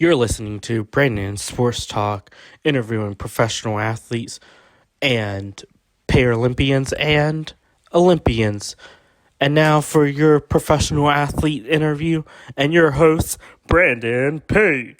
You're listening to Brandon Sports Talk, interviewing professional athletes and Paralympians and Olympians. And now for your professional athlete interview and your host, Brandon P.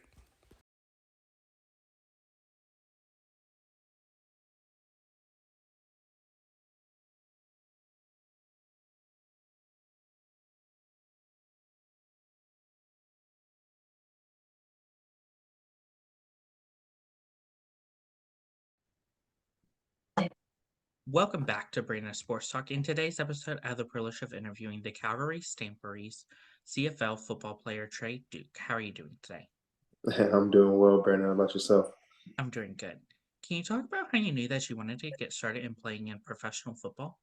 Welcome back to Brandon Sports Talk. In today's episode, I have the privilege of interviewing the Calgary Stampeders CFL football player Tre Duke. How are you doing today? I'm doing well, Brandon. How about yourself? I'm doing good. Can you talk about how you knew that you wanted to get started in playing in professional football?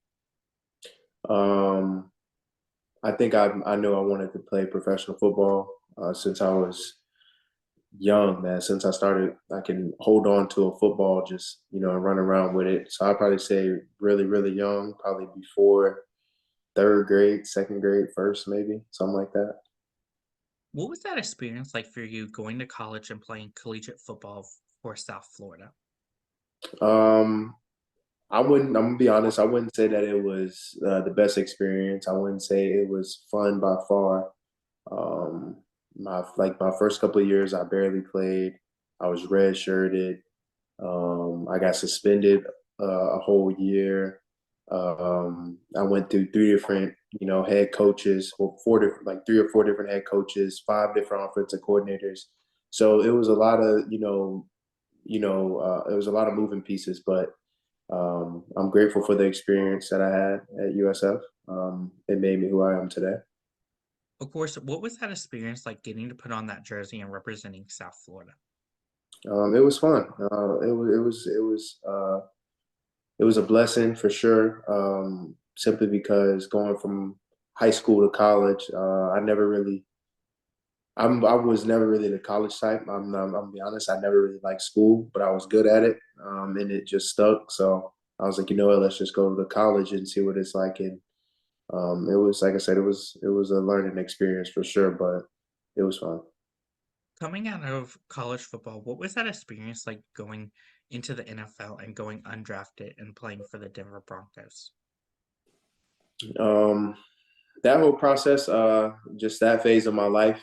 Um, I think I knew I wanted to play professional football since I was young, man. Since I started, I can hold on to a football, just and run around with it. So I'd probably say really, really young, probably before third grade, second grade, first maybe, something like that. What was that experience like for you going to college and playing collegiate football for South Florida? Um, I'm gonna be honest. I wouldn't say that it was the best experience. I wouldn't say it was fun by far. Um, my first couple of years, I barely played. I was redshirted. I got suspended a whole year. I went through three different, head coaches, or four different, like three or four different head coaches, five different offensive coordinators. So it was a lot of, it was a lot of moving pieces. But I'm grateful for the experience that I had at USF. It made me who I am today. Of course, what was that experience like getting to put on that jersey and representing South Florida? It was fun. It was a blessing for sure. Simply because going from high school to college, I was never really the college type. I'm gonna be honest. I never really liked school, but I was good at it, and it just stuck. So I was like, you know what? Let's just go to the college and see what it's like. And it was, like I said, it was a learning experience for sure, but it was fun. Coming out of college football, what was that experience like going into the NFL and going undrafted and playing for the Denver Broncos? Um, that whole process, just that phase of my life,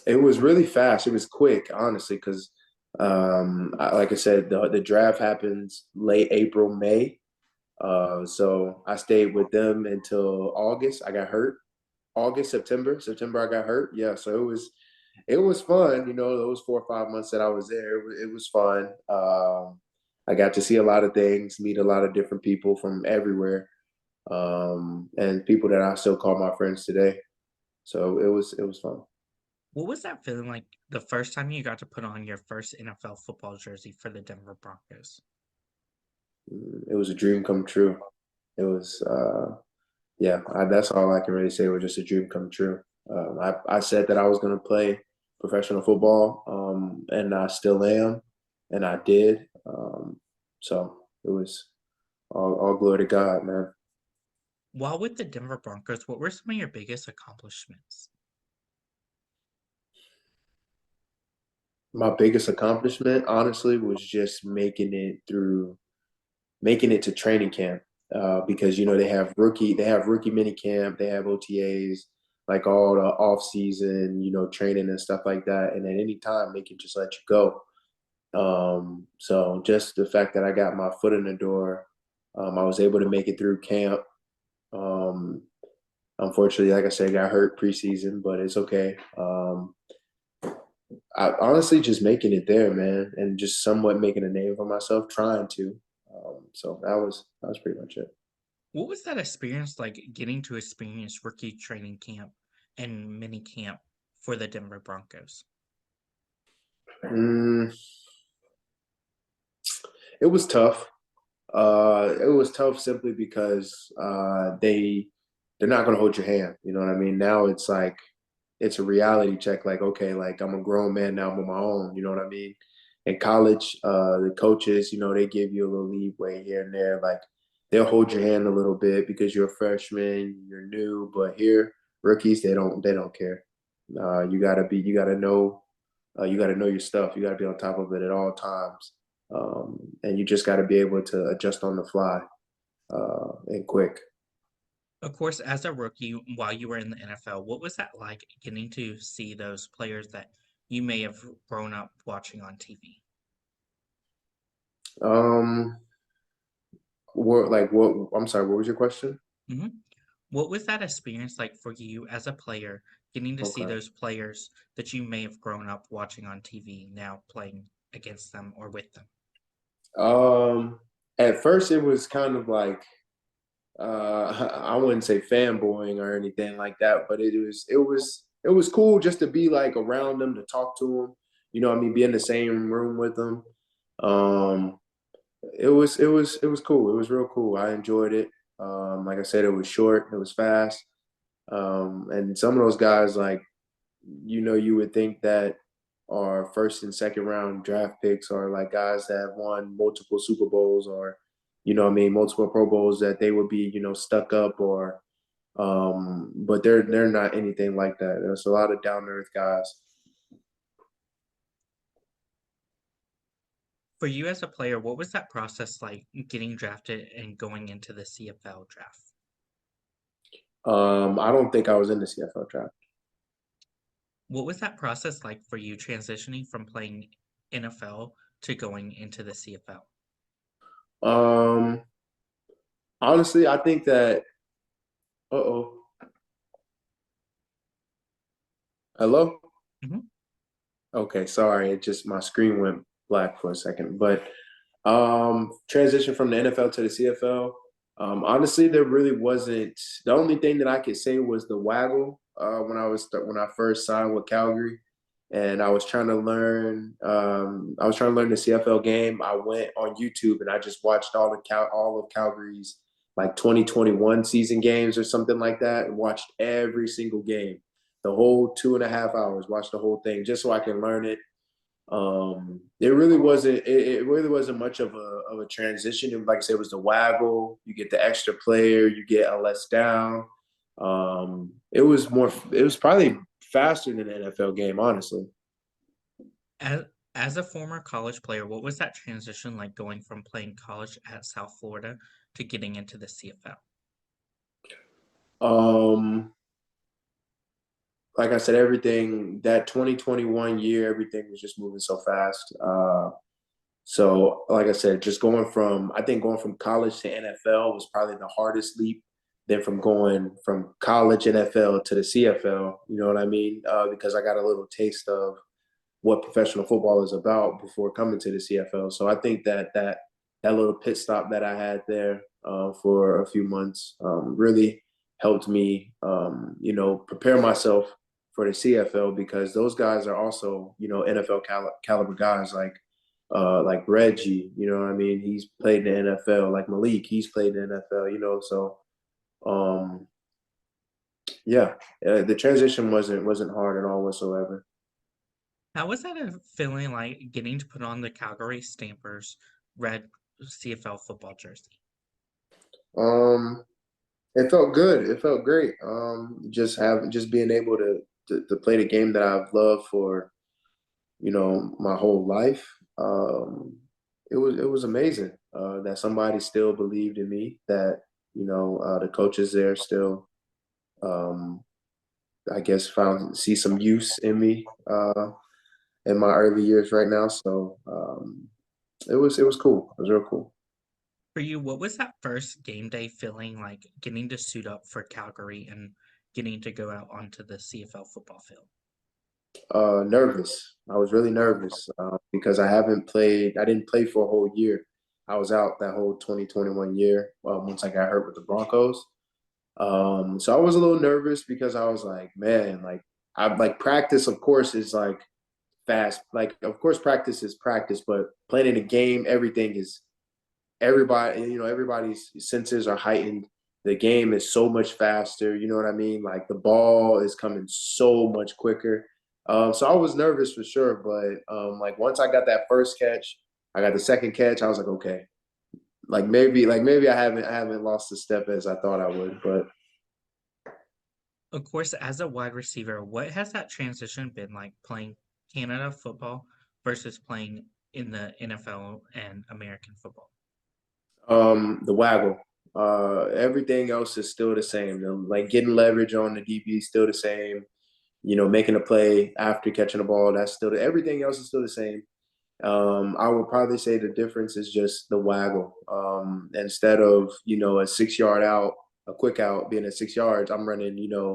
it was really fast. It was quick, honestly, because like I said, the draft happens late April, May. So I stayed with them until August. I got hurt. August, September, I got hurt. Yeah, so it was fun. Those 4 or 5 months that I was there, it was fun. I got to see a lot of things, meet a lot of different people from everywhere, and people that I still call my friends today. So it was fun. What was that feeling like the first time you got to put on your first NFL football jersey for the Denver Broncos? It was a dream come true. It was, yeah, that's all I can really say. It was just a dream come true. I said that I was going to play professional football, and I still am, and I did. So it was all glory to God, man. While with the Denver Broncos, what were some of your biggest accomplishments? My biggest accomplishment, honestly, was just making it to training camp, because they have rookie mini camp, they have OTAs, like all the off season, training and stuff like that, and at any time they can just let you go. So just the fact that I got my foot in the door, I was able to make it through camp. Um, Unfortunately, like I said, I got hurt preseason, but it's okay. I honestly just making it there, man, and just somewhat making a name for myself, trying to. So that was pretty much it. What was that experience like getting to experience rookie training camp and mini camp for the Denver Broncos? Mm, it was tough. It was tough simply because they're not going to hold your hand. You know what I mean? Now it's like it's a reality check. Like, okay, like I'm a grown man now. I'm on my own. You know what I mean? In college, the coaches, they give you a little leeway here and there. Like they'll hold your hand a little bit because you're a freshman, you're new. But here, rookies, they don't care. You gotta know. You got to know your stuff. You got to be on top of it at all times, and you just got to be able to adjust on the fly and quick. Of course, as a rookie, while you were in the NFL, what was that like getting to see those players that you may have grown up watching on TV? Um, what like what? I'm sorry. What was your question? hmm What was that experience like for you as a player, getting to see Okay. those players that you may have grown up watching on TV now playing against them or with them? Um, at first it was kind of like I wouldn't say fanboying or anything like that, but it was cool just to be like around them, to talk to them. You know what I mean? Be in the same room with them. Um, it was cool. It was real cool. I enjoyed it. Like I said, it was short, it was fast. And some of those guys, like, you would think that are first and second round draft picks, or like guys that have won multiple Super Bowls, or what I mean, multiple Pro Bowls, that they would be, stuck up, or but they're not anything like that. There's a lot of down to earth guys. For you as a player, what was that process like getting drafted and going into the CFL draft? I don't think I was in the CFL draft. What was that process like for you transitioning from playing NFL to going into the CFL? Um, Honestly, I think that. Uh-oh. Hello? Mhm. Okay, sorry. It just my screen went black for a second. But transition from the NFL to the CFL. Honestly, there really wasn't. The only thing that I could say was the waggle when I first signed with Calgary, and I was trying to learn. I was trying to learn the CFL game. I went on YouTube and I just watched all of Calgary's like 2021 season games or something like that, and watched every single game, the whole 2.5 hours. Watched the whole thing just so I can learn it. It really wasn't much of a transition. Like I said, it was the waggle. You get the extra player, you get a less down. It was probably faster than the NFL game, honestly. As as a former college player, what was that transition like going from playing college at South Florida to getting into the CFL? Um, like I said, everything that 2021 year, everything was just moving so fast. So, like I said, just I think going from college to NFL was probably the hardest leap. Then from going from college NFL to the CFL, you know what I mean? Because I got a little taste of what professional football is about before coming to the CFL. So I think that little pit stop that I had there for a few months really helped me, prepare myself for the CFL, because those guys are also, NFL caliber guys, like Reggie. You know what I mean? He's played in the NFL. Like Malik, he's played in the NFL. So um, yeah, the transition wasn't hard at all whatsoever. How was that a feeling like getting to put on the Calgary Stampers red CFL football jersey? Um, It felt good. It felt great. Just being able to play the game that I've loved for, my whole life. It was amazing that somebody still believed in me. That the coaches there still, um, I guess, see some use in me in my early years right now. So it was cool. It was real cool. For you, what was that first game day feeling like getting to suit up for Calgary and getting to go out onto the CFL football field? Nervous. I was really nervous because I didn't play for a whole year. I was out that whole 2021 year once I got hurt with the Broncos. So I was a little nervous because I was like, man, I like practice, of course, is like fast. Like, of course, practice is practice, but playing in a game, everybody's senses are heightened. The game is so much faster. You know what I mean? Like the ball is coming so much quicker. So I was nervous for sure, but like once I got that first catch, I got the second catch. I was like, okay, like maybe I haven't lost the step as I thought I would, but Of course, as a wide receiver, what has that transition been like playing Canada football versus playing in the NFL and American football? The waggle. Everything else is still the same. Like getting leverage on the DB is still the same. Making a play after catching the ball, that's still everything else is still the same. I would probably say the difference is just the waggle. Instead of, a 6 yard out, a quick out being at 6 yards, I'm running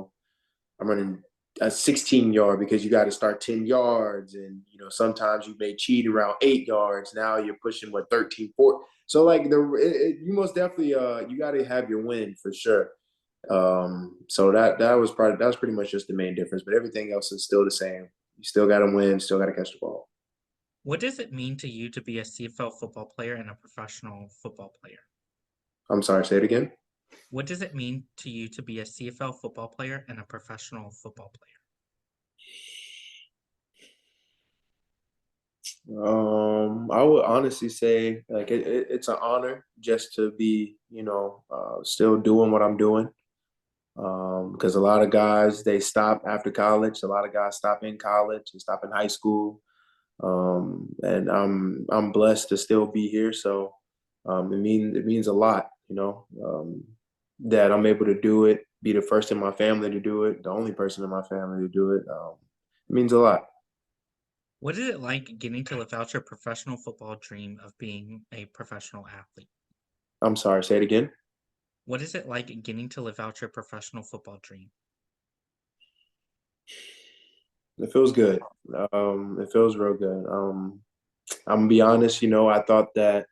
a 16 yard because you got to start 10 yards. And, sometimes you may cheat around 8 yards. Now you're pushing what, 13, 4. So like you most definitely, you got to have your win for sure. So that was pretty much just the main difference, but everything else is still the same. You still got to win, still got to catch the ball. What does it mean to you to be a CFL football player and a professional football player? I'm sorry, say it again. What does it mean to you to be a CFL football player and a professional football player? I would honestly say like it's an honor just to be, still doing what I'm doing. Because a lot of guys they stop after college. A lot of guys stop in college and stop in high school. And I'm blessed to still be here. So it means a lot, that I'm able to do it, be the first in my family to do it, the only person in my family to do it. It means a lot. What is it like getting to live out your professional football dream of being a professional athlete? I'm sorry, say it again. What is it like getting to live out your professional football dream? It feels good. It feels real good. I'm gonna be honest, I thought that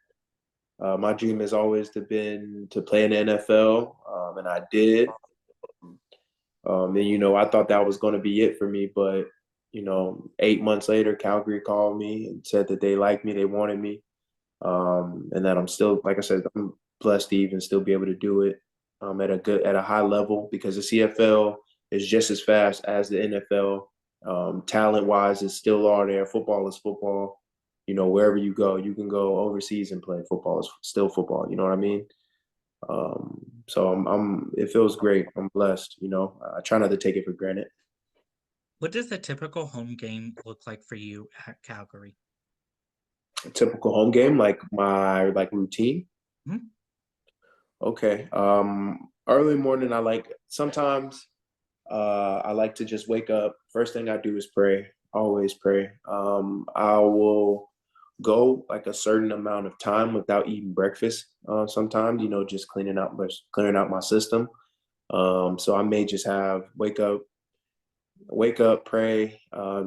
my dream has always been to play in the NFL, and I did. And I thought that was going to be it for me, but 8 months later, Calgary called me and said that they liked me, they wanted me, and that I'm still, like I said, I'm blessed to even still be able to do it at a high level because the CFL is just as fast as the NFL. Talent wise, is still are there. Football is football. Wherever you go, you can go overseas and play. Football is still football. You know what I mean? So it feels great. I'm blessed. I try not to take it for granted. What does a typical home game look like for you at Calgary? A typical home game, like my like routine. Hmm? Okay. Early morning, I like sometimes. I like to just wake up. First thing I do is pray. Always pray. I will go like a certain amount of time without eating breakfast. Sometimes, just clearing out my system. So I may just have wake up, pray,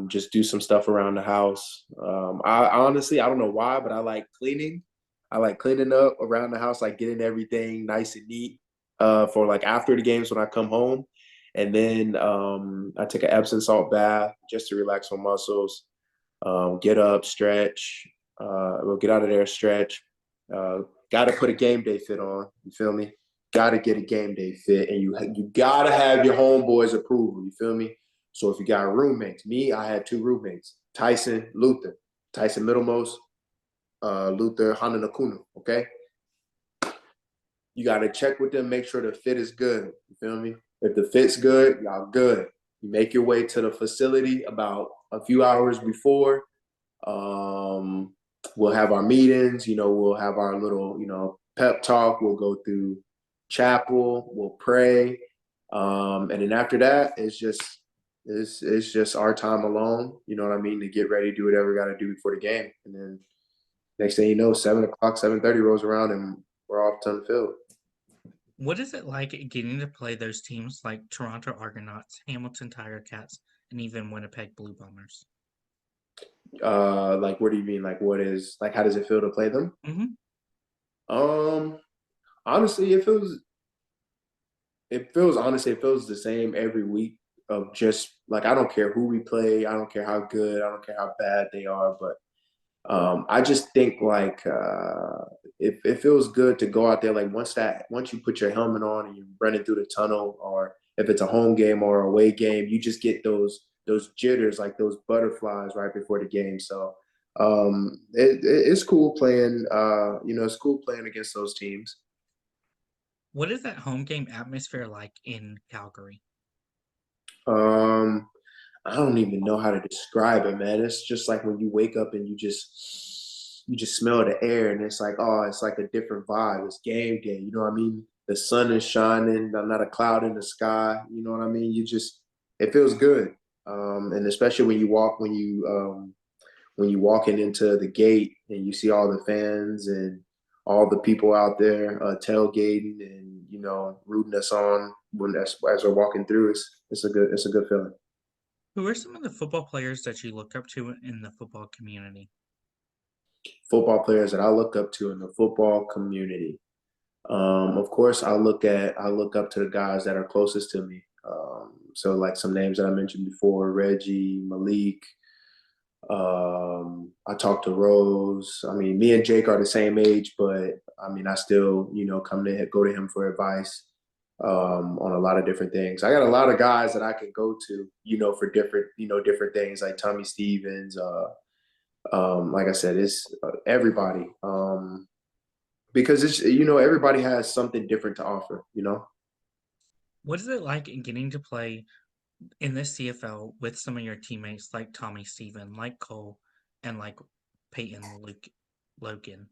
just do some stuff around the house. I honestly, I don't know why, but I like cleaning. I like cleaning up around the house, like getting everything nice and neat for like after the games when I come home. And then I take an Epsom salt bath just to relax my muscles. Get up, stretch. We'll get out of there, stretch. Uh, got to put a game day fit on. You feel me? Got to get a game day fit, and you got to have your homeboys' approval. You feel me? So if you got roommates, me, I had two roommates, Tyson, Luther, Tyson Middlemost, Luther Hananakuna. Okay, you got to check with them, make sure the fit is good. You feel me? If the fit's good, y'all good. You make your way to the facility about a few hours before. Um, we'll have our meetings, we'll have our little, pep talk. We'll go through chapel, we'll pray. And then after that, it's just our time alone, you know what I mean, to get ready, do whatever we gotta do before the game. And then next thing you know, 7 o'clock, 7:30 rolls around and we're off to the field. What is it like getting to play those teams like Toronto Argonauts, Hamilton Tiger Cats, and even Winnipeg Blue Bombers? Like what do you mean? Like what is like how does it feel to play them? Hmm. Um Honestly, it feels the same every week of just like I don't care who we play, I don't care how good, I don't care how bad they are, but I just think like it feels good to go out there like once you put your helmet on and you're running through the tunnel, or if it's a home game or away game, you just get those jitters, like those butterflies right before the game. So it's cool playing. It's cool playing against those teams. What is that home game atmosphere like in Calgary? Um, I don't even know how to describe it, man. It's just like when you wake up and you just smell the air, and it's like, oh, it's like a different vibe. It's game day, you know what I mean? The sun is shining, not a cloud in the sky, you know what I mean? It feels good. And especially when you walking into the gate and you see all the fans and all the people out there tailgating and rooting us on as we're walking through. It's a good feeling. Who are some of the football players that you look up to in the football community? Football players that I look up to in the football community. Of course, I look up to the guys that are closest to me. So like some names that I mentioned before: Reggie, Malik. I talked to Rose. I mean, me and Jake are the same age, but I mean, I still, go to him for advice on a lot of different things. I got a lot of guys that I can go to, for different things like Tommy Stevens. Like I said, it's everybody because everybody has something different to offer. What is it like in getting to play in the CFL with some of your teammates like Tommy Steven, like Cole, and like Peyton Logan?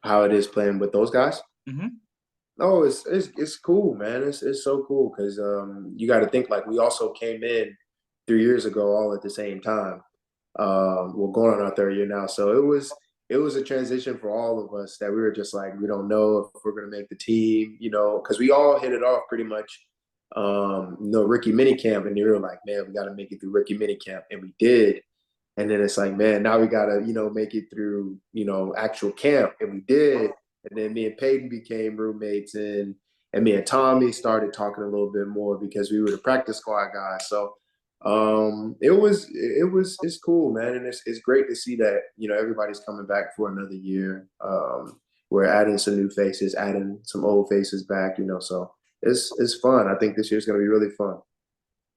How it is playing with those guys. Hmm. No, it's cool, man. It's so cool because you got to think like we also came in 3 years ago all at the same time. We're going on our third year now, so it was a transition for all of us that we were just like we don't know if we're gonna make the team, because we all hit it off pretty much. Rookie minicamp, and they were like, man, we got to make it through rookie minicamp, and we did. And then it's like, man, now we gotta, make it through, actual camp. And we did. And then me and Peyton became roommates and me and Tommy started talking a little bit more because we were the practice squad guys. So it's cool, man. And it's great to see that, everybody's coming back for another year. We're adding some new faces, adding some old faces back, so it's fun. I think this year's gonna be really fun.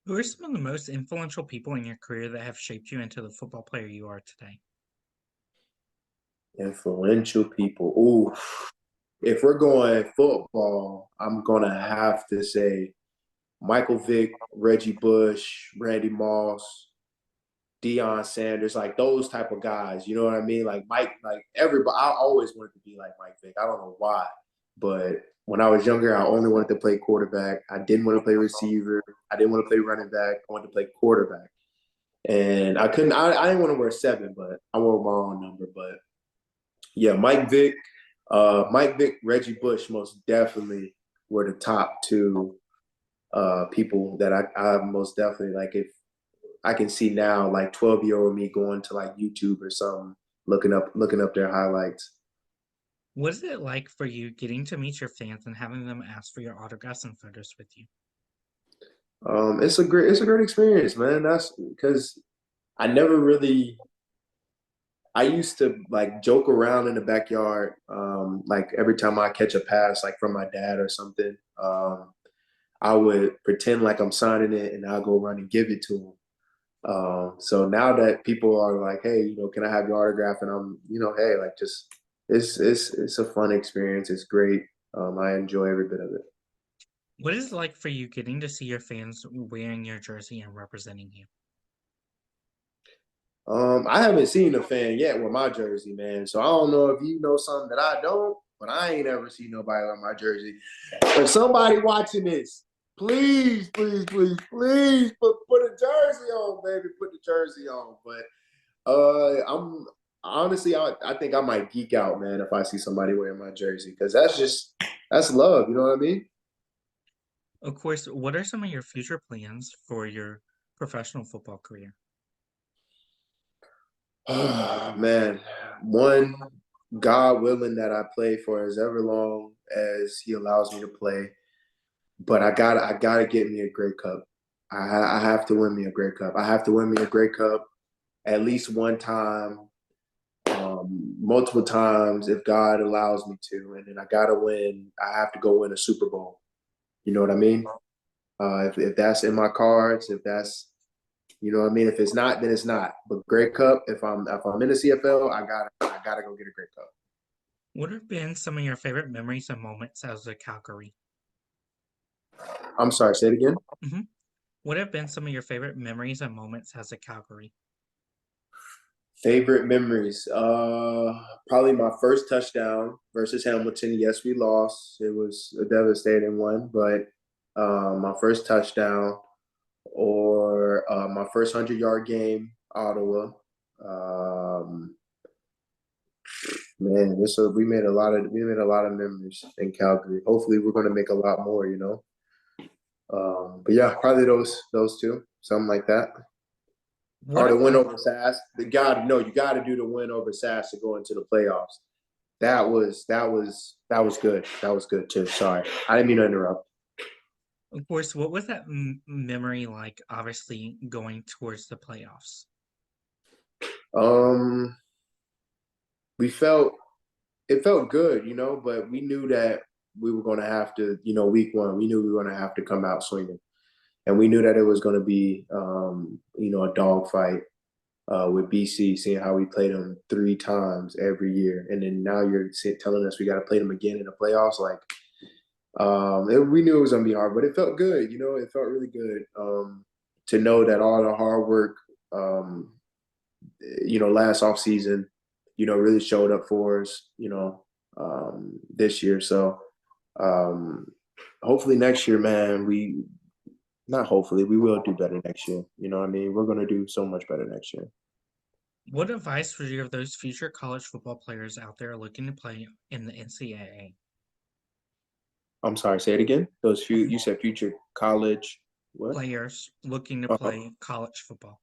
Who are some of the most influential people in your career that have shaped you into the football player you are today? Influential people. Ooh, if we're going football, I'm gonna have to say Michael Vick, Reggie Bush, Randy Moss, Deion Sanders, like those type of guys. You know what I mean? Like Mike, like everybody. I always wanted to be like Mike Vick. I don't know why, but when I was younger, I only wanted to play quarterback. I didn't want to play receiver. I didn't want to play running back. I wanted to play quarterback, and I couldn't. I didn't want to wear 7, but I wore my own number. But yeah, Mike Vick, Reggie Bush, most definitely were the top two people that I most definitely like. If I can see now, like 12-year-old me going to like YouTube or something, looking up their highlights. What is it like for you getting to meet your fans and having them ask for your autographs and photos with you? It's a great experience, man. That's because I never really I used to like joke around in the backyard, like every time I catch a pass, like from my dad or something. I would pretend like I'm signing it, and I'll go run and give it to him. So now that people are like, "Hey, can I have your autograph?" and I'm, hey, like just it's a fun experience. It's great. I enjoy every bit of it. What is it like for you getting to see your fans wearing your jersey and representing you? I haven't seen a fan yet with my jersey, man. So I don't know if you know something that I don't, but I ain't ever seen nobody on my jersey. If somebody watching this, please, please, please, please put a jersey on, baby. Put the jersey on. But I'm honestly, I think I might geek out, man, if I see somebody wearing my jersey, because that's love. You know what I mean? Of course, what are some of your future plans for your professional football career? Oh, man, one, God willing that I play for as ever long as He allows me to play. But I gotta get me a Grey Cup. I have to win me a Grey Cup. I have to win me a Grey Cup at least one time, multiple times if God allows me to. And then I gotta win. I have to go win a Super Bowl. You know what I mean? If that's in my cards, if that's what I mean. If it's not, then it's not. But Grey Cup, if I'm in the CFL, I gotta go get a Grey Cup. What have been some of your favorite memories and moments as a Calgary? I'm sorry, say it again. Hmm. What have been some of your favorite memories and moments as a Calgary? Favorite memories. Probably my first touchdown versus Hamilton. Yes, we lost. It was a devastating one, but my first touchdown or my first 100-yard game, Ottawa. Um, Man, we made a lot of memories in Calgary. Hopefully, we're going to make a lot more. But yeah, probably those two, something like that. What Or the win advice over SAS. You got to do the win over SAS to go into the playoffs. That was good. That was good too. Sorry, I didn't mean to interrupt. Of course, what was that memory like, obviously going towards the playoffs? Um, we felt it felt good, but we knew that we were going to have to, week one, we knew we were going to have to come out swinging, and we knew that it was going to be, a dogfight with BC, seeing how we played them 3 times every year, and then now you're telling us we got to play them again in the playoffs. Like, we knew it was going to be hard, but it felt good. It felt really good to know that all the hard work, um, last off season, really showed up for us, this year. So um, hopefully next year, man, not hopefully, we will do better next year. You know what I mean? We're going to do so much better next year. What advice would you give those future college football players out there looking to play in the NCAA? I'm sorry, say it again. You said future college, what? Players looking to Uh, play college football.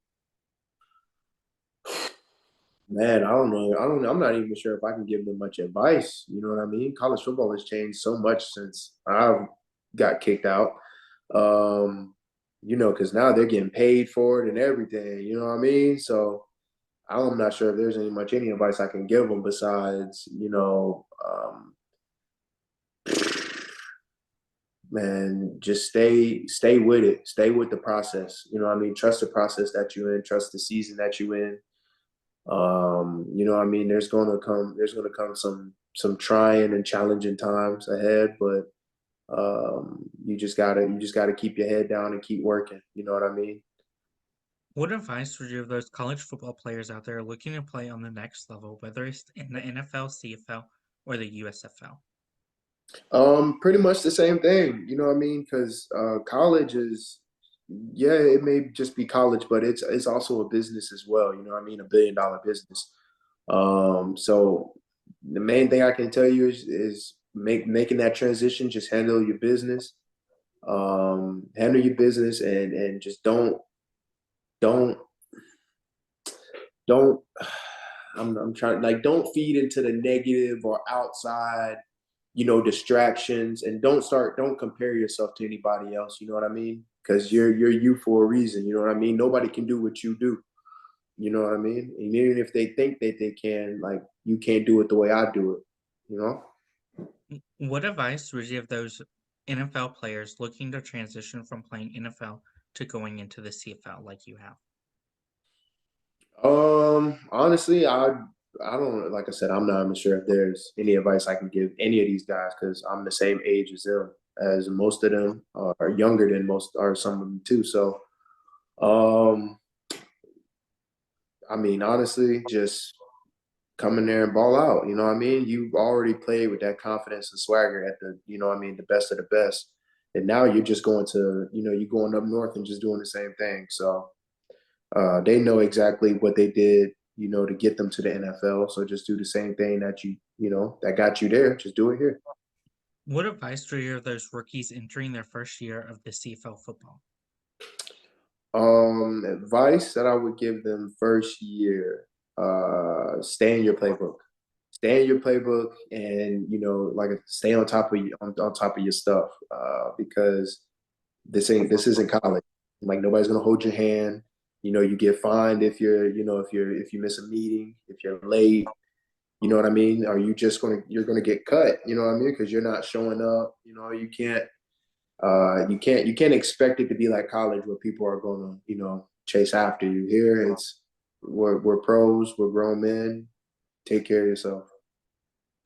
Man, I don't know. I don't know. I'm not even sure if I can give them much advice. You know what I mean? College football has changed so much since I got kicked out. Um, because now they're getting paid for it and everything. You know what I mean? So I'm not sure if there's any advice I can give them besides, man, just stay with it, stay with the process. You know what I mean? Trust the process that you're in, trust the season that you're in. You know what I mean? There's gonna come some trying and challenging times ahead, but you just gotta keep your head down and keep working. You know what I mean? What advice would you give those college football players out there looking to play on the next level, whether it's in the NFL, CFL, or the USFL? Pretty much the same thing. You know what I mean? Because college is, yeah, it may just be college, but it's also a business as well. You know what I mean? $1 billion business. So the main thing I can tell you is making that transition. Just handle your business. Handle your business and just don't don't. I'm trying, like, don't feed into the negative or outside, distractions, and don't compare yourself to anybody else. You know what I mean? Because you're you for a reason. You know what I mean? Nobody can do what you do. You know what I mean? And even if they think that they can, like, you can't do it the way I do it. You know? What advice would you give those NFL players looking to transition from playing NFL to going into the CFL like you have? Honestly, I don't, like I said, I'm not even sure if there's any advice I can give any of these guys because I'm the same age as them, as most of them are younger than most, are some of them too. So, um, I mean, honestly, just come in there and ball out. You know what I mean? You've already played with that confidence and swagger at the, the best of the best. And now you're just going to, you're going up north and just doing the same thing. So they know exactly what they did, to get them to the NFL. So just do the same thing that got you there. Just do it here. What advice would you give those rookies entering their first year of the CFL football? Advice that I would give them first year, stay in your playbook. Stay in your playbook and, like, stay on top of on top of your stuff. Because this isn't college. Like, nobody's gonna hold your hand. You get fined if if you miss a meeting, if you're late, you know what I mean? Or you're gonna get cut, you know what I mean? Because you're not showing up. You can't expect it to be like college where people are gonna, chase after you. Here we're pros, we're grown men. Take care of yourself.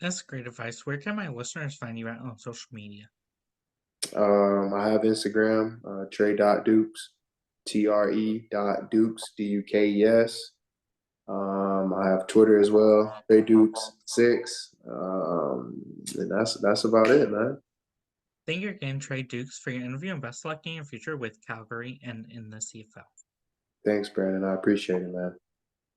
That's great advice. Where can my listeners find you at on social media? I have Instagram, Tre Dukes. Tre.Dukes, Dukes. I have Twitter as well, Tre Dukes 6. And that's about it, man. Thank you again, Tre Dukes, for your interview and best of luck in your future with Calgary and in the CFL. Thanks, Brandon. I appreciate it, man.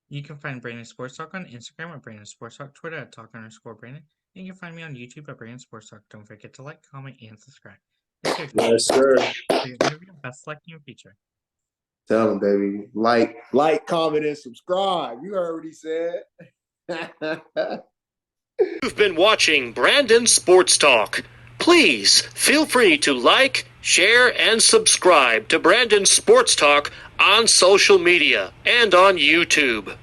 You can find Brandon Sports Talk on Instagram at Brandon Sports Talk, Twitter at Talk_Brandon, and you can find me on YouTube at Brandon Sports Talk. Don't forget to like, comment, and subscribe. Thank you again Yes, sir. for your interview and best of luck in your future. Tell them, baby. Like, comment, and subscribe. You heard what he said. You've been watching Brandon Sports Talk. Please feel free to like, share, and subscribe to Brandon Sports Talk on social media and on YouTube.